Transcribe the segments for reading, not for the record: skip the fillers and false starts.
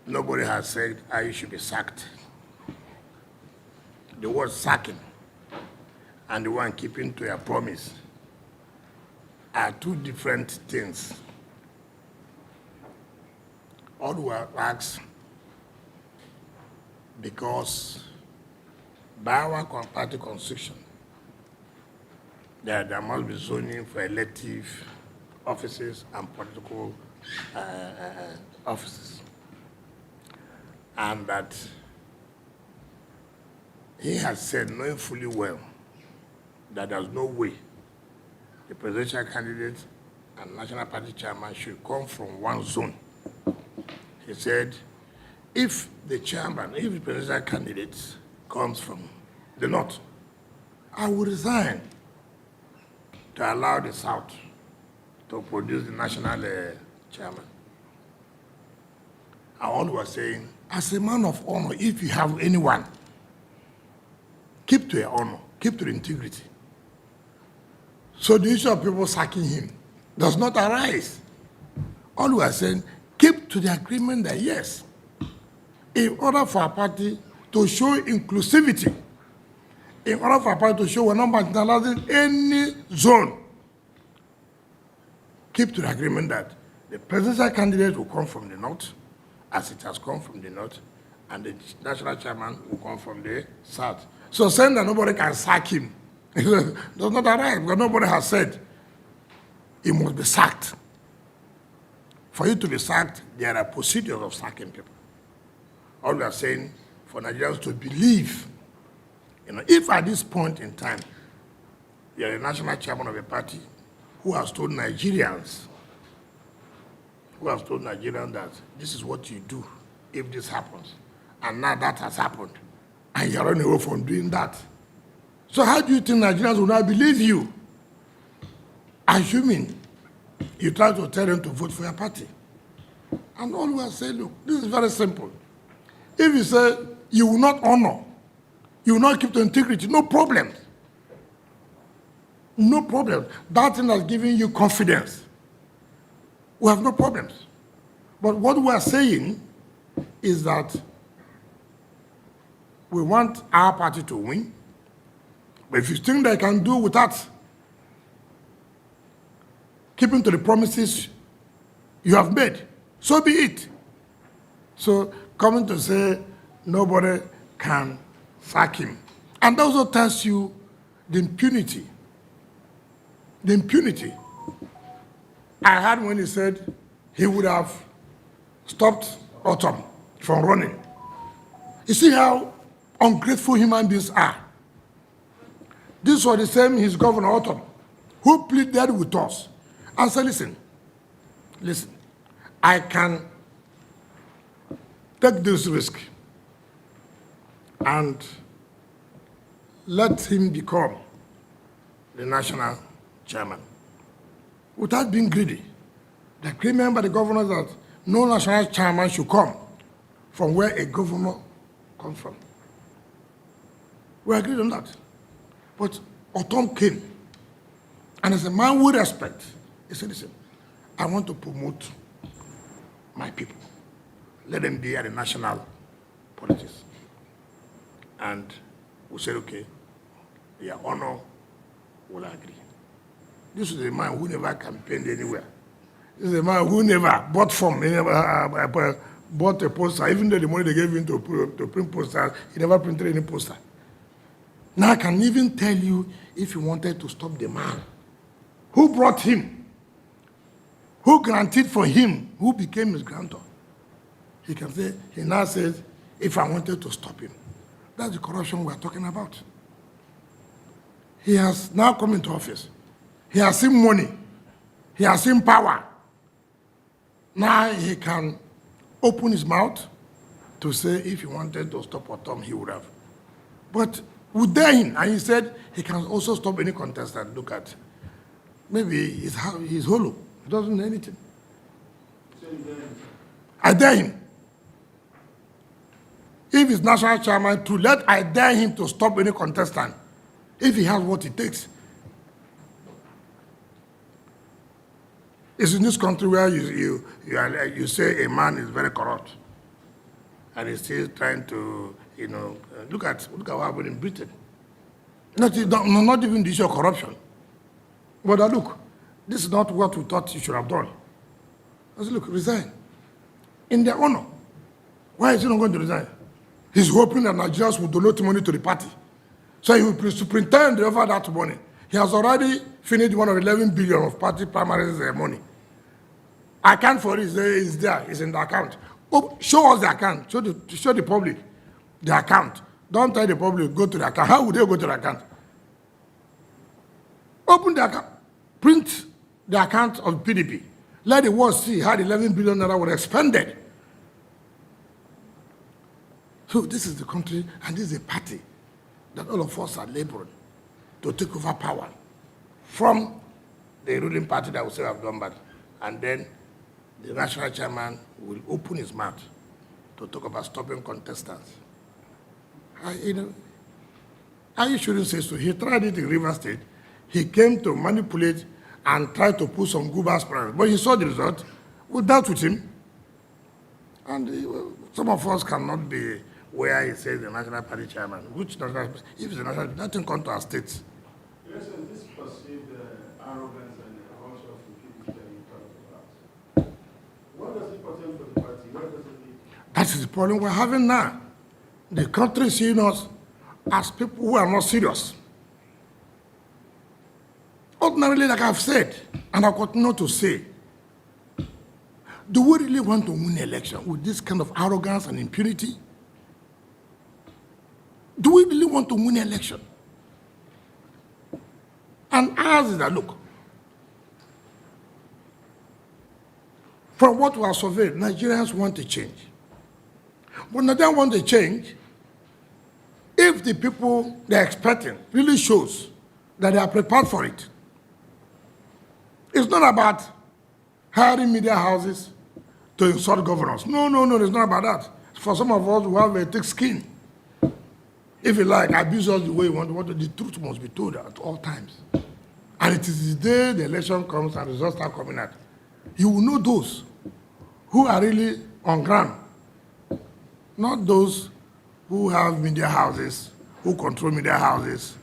nobody has said I should be sacked. The word sacking and the one keeping to your promise are two different things. All we ask, because by our party constitution, there must be zoning for elective offices and political offices. And that he has said, knowing fully well, that there's no way the presidential candidate and national party chairman should come from one zone. He said, if the presidential candidate comes from the north, I will resign to allow the south to produce the national chairman. And all was saying, as a man of honor, if you have anyone, keep to your honor, keep to the integrity. So the issue of people sacking him does not arise. All we are saying, keep to the agreement that yes, in order for our party to show inclusivity, in order for our party to show we're not marginalizing any zone, keep to the agreement that the presidential candidate will come from the north, as it has come from the north, and the national chairman will come from the south. So saying that nobody can sack him does not arise, because nobody has said he must be sacked. For you to be sacked, there are procedures of sacking people. All we are saying, for Nigerians to believe, if at this point in time, you are a national chairman of a party who has told Nigerians, that this is what you do if this happens, and now that has happened, and you're running away from doing that. So how do you think Nigerians will not believe you? Assuming you try to tell them to vote for your party. And all we are saying, look, this is very simple. If you say you will not honor, you will not keep the integrity, no problem. No problem. That thing has given you confidence. We have no problems. But what we are saying is that we want our party to win. But if you think they can do without keeping to the promises you have made, so be it. So coming to say nobody can sack him. And that also tells you the impunity. The impunity. I heard when he said he would have stopped Autumn from running. You see how ungrateful human beings are. This was the same his governor Autumn, who pleaded with us and said, listen, I can take this risk and let him become the national chairman without being greedy. The agreement by the governors that no national chairman should come from where a governor comes from. We agreed on that. But Autumn came, and as a man with respect, he said, listen, I want to promote my people. Let them be at the national politics. And we said, okay, your honor will agree. This is a man who never campaigned anywhere. This is a man who never bought from, he never bought a poster. Even though the money they gave him to print posters, he never printed any poster. Now I can even tell you if he wanted to stop the man who brought him, who granted for him, who became his grantor. He can say, he now says, if I wanted to stop him. That's the corruption we're talking about. He has now come into office. He has seen money. He has seen power. Now he can open his mouth to say if he wanted to stop Autumn, he would have. But we dare him, and he said he can also stop any contestant. Look at, maybe he's hollow. He doesn't know anything. I dare him. If he's national chairman, I dare him to stop any contestant if he has what it takes. It's in this country where you say a man is very corrupt. and he's still trying to, look at what happened in Britain. Not even the issue of corruption. But look, this is not what we thought you should have done. I said, look, resign. In their honor. Why is he not going to resign? He's hoping that Nigerians will donate money to the party. So he will superintend over that money. He has already finished one of 11 billion of party primaries money. Account for it is there, it's in the account. Oh, show us the account, show the public the account. Don't tell the public, go to the account. How would they go to the account? Open the account, print the account of PDP. Let the world see how the 11 billion naira were expended. So this is the country, and this is a party that all of us are laboring to take over power from the ruling party that will say have done bad. And then the national chairman will open his mouth to talk about stopping contestants. I shouldn't say so. He tried it in River State. He came to manipulate and try to put some good aspirants. But he saw the result. We dealt with him. And some of us cannot be where he says the National Party chairman, which does not, if it's the National Party, nothing come to our states. Yes, and this perceived arrogance and culture of the PDP that you talked about. What does it portend for the party? What does it mean? That is the problem we're having now. The country is seeing us as people who are not serious. Ordinarily, like I've said, and I continue to say, do we really want to win an election with this kind of arrogance and impunity? Do we really want to win an election? And ours is that, look, from what we have surveyed, Nigerians want a change. But Nigerians want a change if the people they're expecting really shows that they are prepared for it. It's not about hiring media houses to insult governors. No, it's not about that. For some of us who have a thick skin, if you like, abuse us the way you want, the truth must be told at all times. And it is the day the election comes and results start coming out. You will know those who are really on ground, not those who have media houses, who control media houses,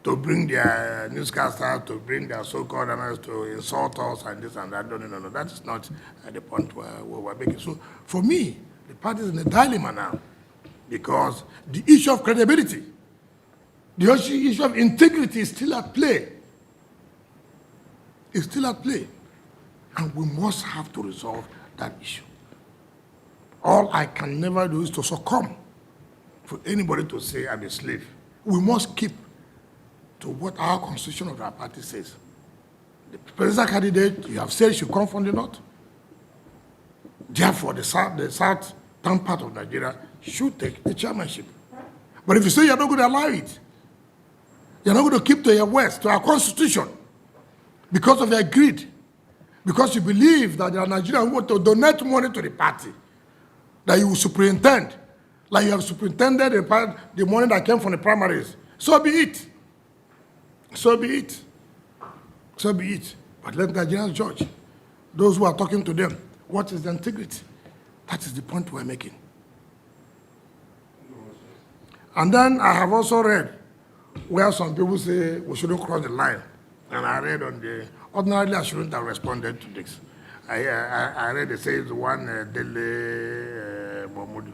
to bring their newscasters, to bring their so-called analysts to insult us and this and that. No. That is not the point where we're making. So for me, the party is in a dilemma now because the issue of credibility, the issue of integrity is still at play. It's still at play. And we must have to resolve that issue. All I can never do is to succumb for anybody to say I'm a slave. We must keep to what our constitution of our party says. The presidential candidate, you have said, should come from the north. Therefore, the southern part of Nigeria should take the chairmanship. But if you say you're not going to allow it, you're not going to keep to your west, to our constitution, because of your greed, because you believe that there are Nigerians who want to donate money to the party, that you will superintend, like you have superintended the money that came from the primaries. So be it. So be it. So be it. But let Nigerians judge. Those who are talking to them, what is the integrity? That is the point we're making. And then I have also read where some people say we shouldn't cross the line. And I read on the, ordinarily I shouldn't have responded to this. I read it says one Dele Momodu.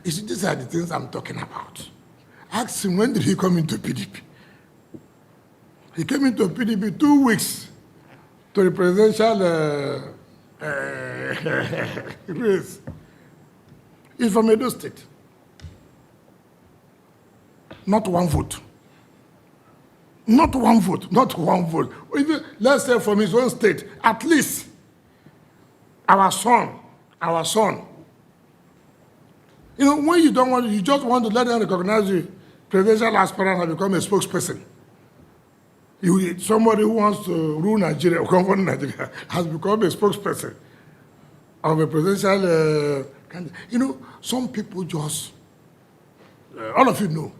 You see, these are the things I'm talking about. Ask him, when did he come into PDP? He came into PDP 2 weeks to the presidential race. He's from Edo State. Not one vote. Not one vote, not one vote. Even, let's say from his own state, at least our son. You know, when you don't want, you just want to let them recognize you, presidential aspirant and become a spokesperson. Somebody who wants to rule Nigeria, govern Nigeria, has become a spokesperson of a presidential candidate. You know, some people just, all of you know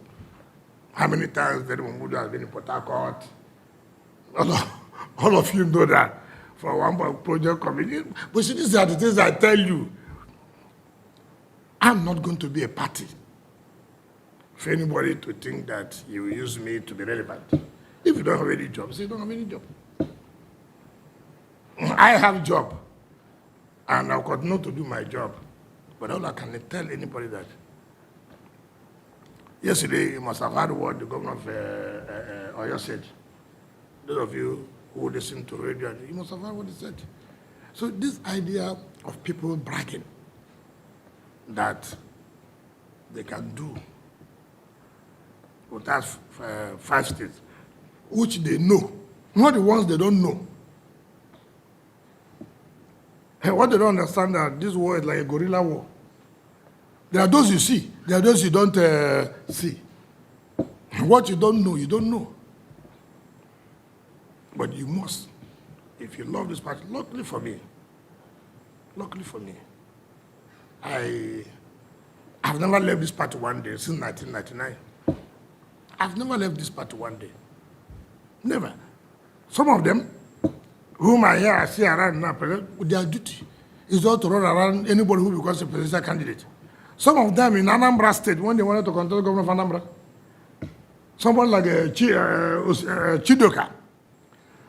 how many times Dele Momodu has been in Port Harcourt. All of you know that for one project committee. But see, these are the things I tell you. I'm not going to be a party for anybody to think that you use me to be relevant. If you don't have any job, say you don't have any job. I have a job, and I'll continue to do my job. But all I can tell anybody that yesterday you must have heard what the governor of Oyo said. Those of you who listen to radio, you must have heard what he said. So this idea of people bragging that they can do with us 5 states, which they know, not the ones they don't know. And what they don't understand that this war is like a guerrilla war. There are those you see, there are those you don't see. What you don't know, you don't know. But you must, if you love this party, luckily for me, I've never left this party one day since 1999. I've never left this party one day. Never. Some of them, whom I see around now, their duty is not to run around anybody who becomes a presidential candidate. Some of them in Anambra State, when they wanted to contest the governor of Anambra, someone like Chidoka,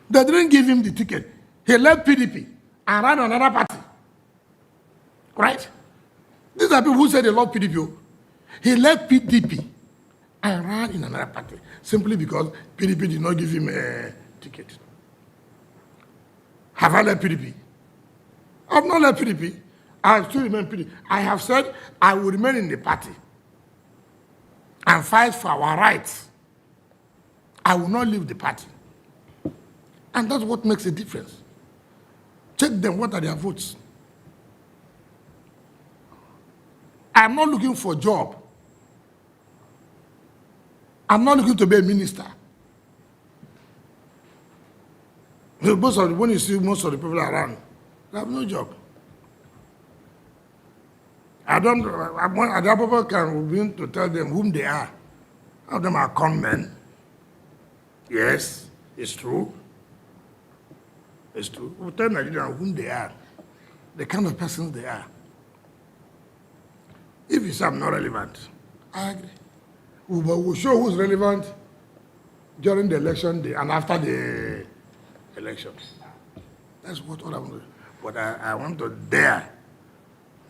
they didn't give him the ticket. He left PDP and ran another party. Right? These are people who say they love PDP. He left PDP and ran in another party simply because PDP did not give him a ticket. Have I left PDP? I have not left PDP. I have still remained PDP. I have said I will remain in the party and fight for our rights. I will not leave the party. And that's what makes a difference. Check them, what are their votes? I'm not looking for a job. I'm not looking to be a minister. When you see most of the people around, they have no job. Other people can begin to tell them whom they are. Some of them are con men. Yes, it's true. It's true. We'll tell Nigerians whom they are, the kind of persons they are. If you say I'm not relevant, I agree. We'll show who's relevant during the election day and after the election. That's what all I'm doing. But I want to dare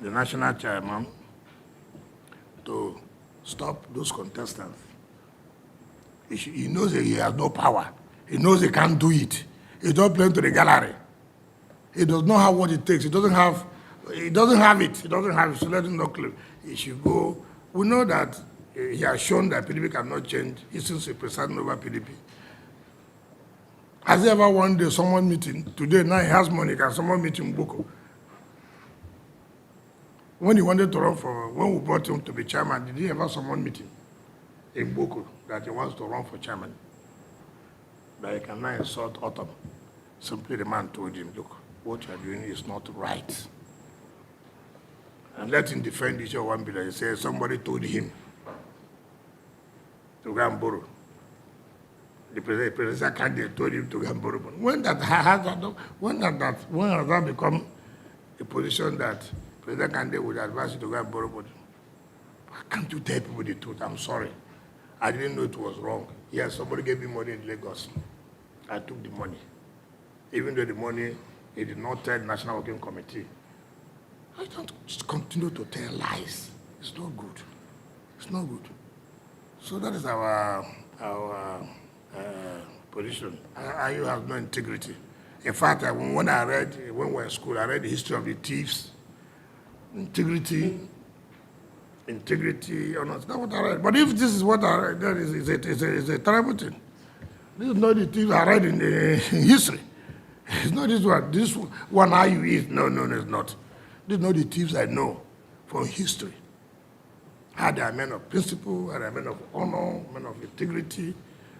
the national chairman to stop those contestants. He knows that he has no power. He knows he can't do it. He don't play to the gallery. He does not have what it takes. He doesn't have it. He doesn't have it. So let him not claim. He should go. We know that he has shown that PDP cannot change. He's since he presiding over PDP. Has he ever one day someone meeting? Today, now he has money. Can someone meet him in Boko? When he wanted to run for, when we brought him to be chairman, did he ever someone meeting in Boko that he wants to run for chairman? That he can now insult Autumn. Simply the man told him, look, what you are doing is not right. And let him defend each other one bit. He said somebody told him to go and borrow. The presidential candidate told him to go and borrow. But when has that become a position that president candidate would advise you to go and borrow money? Why can't you tell people the truth? I'm sorry. I didn't know it was wrong. Yes, somebody gave me money in Lagos. I took the money. Even though the money, he did not tell the National Working Committee. I don't just continue to tell lies. It's not good. It's not good. So that is our position. IU has no integrity. In fact, when we were in school, I read the history of the thieves. Integrity, or not. That's not what I read. But if this is what I read, that is a terrible thing. This is not the things I read in history. It's not this one. This one IU is. No, it's not. These are not the thieves I know from history. How they are men of principle, how they are men of honor, men of integrity.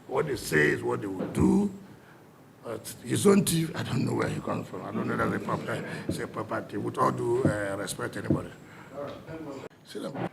What they say is what they will do. But his own thief, I don't know where he comes from. I don't know that's a proper thief. With all due respect, anybody. Sit down.